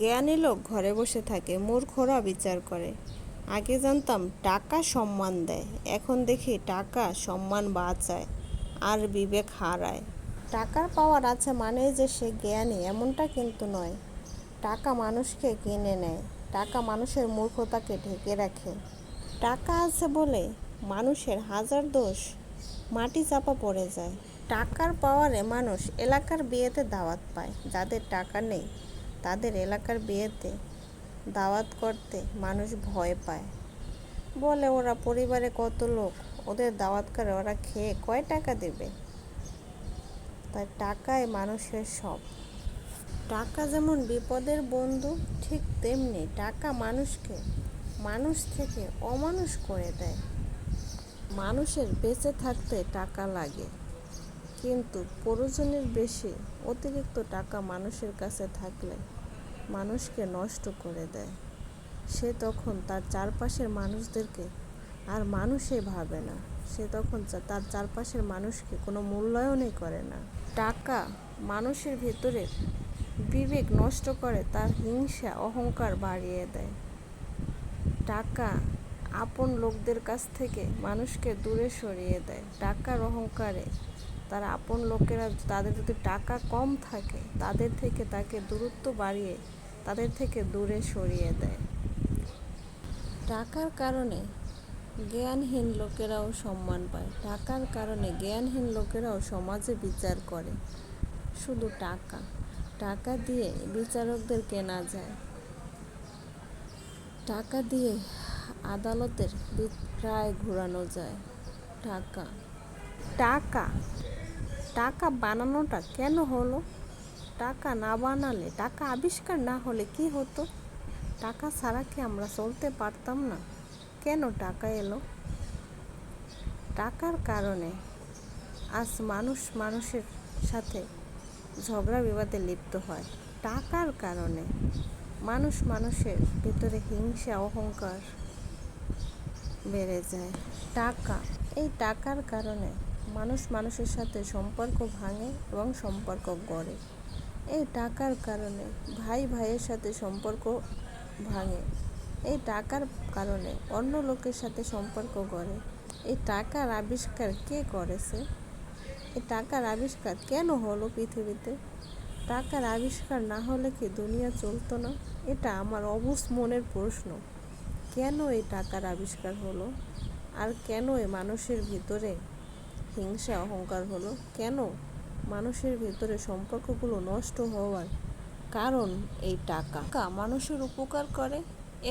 জ্ঞানী লোক ঘরে বসে থাকে, মূর্খরা বিচার করে। আগে জানতাম টাকা সম্মান দেয়, এখন দেখি টাকা সম্মান বাঁচায় আর বিবেক হারায়। টাকার পাওয়ার আছে মানেই যে সে জ্ঞানী এমনটা কিন্তু নয়। টাকা মানুষকে কিনে নেয়, টাকা মানুষের মূর্খতাকে ঢেকে রাখে। টাকা আছে বলে মানুষের হাজার দোষ মাটি চাপা পড়ে যায়। টাকার পাওয়ারে মানুষ এলাকার বিয়েতে দাওয়াত পায়, যাদের টাকা নেই তাদের এলাকার বিয়েতে দাওয়াত করতে মানুষ ভয় পায়। বলে ওরা পরিবারে কত লোক, ওদের দাওয়াত করে ওরা খেয়ে কয় টাকা দেবে। তাই টাকাই মানুষের সব। টাকা যেমন বিপদের বন্ধু, ঠিক তেমনি টাকা মানুষকে মানুষ থেকে অমানুষ করে দেয়। মানুষের বেঁচে থাকতে টাকা লাগে, কিন্তু প্রয়োজনের বেশি অতিরিক্ত টাকা মানুষের কাছে থাকলে মানুষকে নষ্ট করে দেয়। সে তখন তার চারপাশের মানুষদেরকে আর মানুষই ভাবে না, সে তখন তার চারপাশের মানুষকে কোনো মূল্যায়নই করে না। টাকা মানুষের ভেতরের বিবেক নষ্ট করে, তার হিংসা অহংকার বাড়িয়ে দেয়। টাকা আপন লোকদের কাছ থেকে মানুষকে দূরে সরিয়ে দেয়। টাকার অহংকারে তার আপন লোকেরা, তাদের যদি টাকা কম থাকে তাদের থেকে তাকে দূরত্ব বাড়িয়ে তাদের থেকে দূরে সরিয়ে দেয়। টাকার কারণে জ্ঞানহীন লোকেরাও সম্মান পায়, টাকার কারণে জ্ঞানহীন লোকেরাও সমাজে বিচার করে। শুধু টাকা, টাকা দিয়ে বিচারকদের কেনা যায়, টাকা দিয়ে আদালতের রায় ঘোরানো যায়। টাকা টাকা টাকা বানানোটা কেন হলো? টাকা না বানালে, টাকা আবিষ্কার না হলে কি হতো? টাকা ছাড়া কি আমরা চলতে পারতাম না? কেন টাকা এলো? টাকার কারণে আজ মানুষ মানুষের সাথে ঝগড়া বিবাদে লিপ্ত হয়। টাকার কারণে মানুষ মানুষের ভিতরে হিংসা অহংকার বেড়ে যায়। এই টাকার কারণে মানুষ মানুষের সাথে সম্পর্ক ভাঙে এবং সম্পর্ক গড়ে। এই টাকার কারণে ভাই ভাইয়ের সাথে সম্পর্ক ভাঙে। এই টাকার কারণে অন্য লোকের সাথে সম্পর্ক গড়ে। এই টাকার আবিষ্কার কে করেছে? এই টাকার আবিষ্কার কেন হলো পৃথিবীতে? টাকার আবিষ্কার না হলে কি দুনিয়া চলতো না? এটা আমার অবুঝ মনের প্রশ্ন। কেন এই টাকার আবিষ্কার হলো? আর কেন মানুষের ভিতরে হিংসা অহংকার হলো? কেন মানুষের ভিতরে সম্পর্কগুলো নষ্ট হওয়ার কারণ এই টাকা। মানুষের উপকার করে,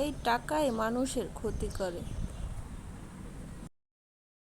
এই টাকাই মানুষের ক্ষতি করে।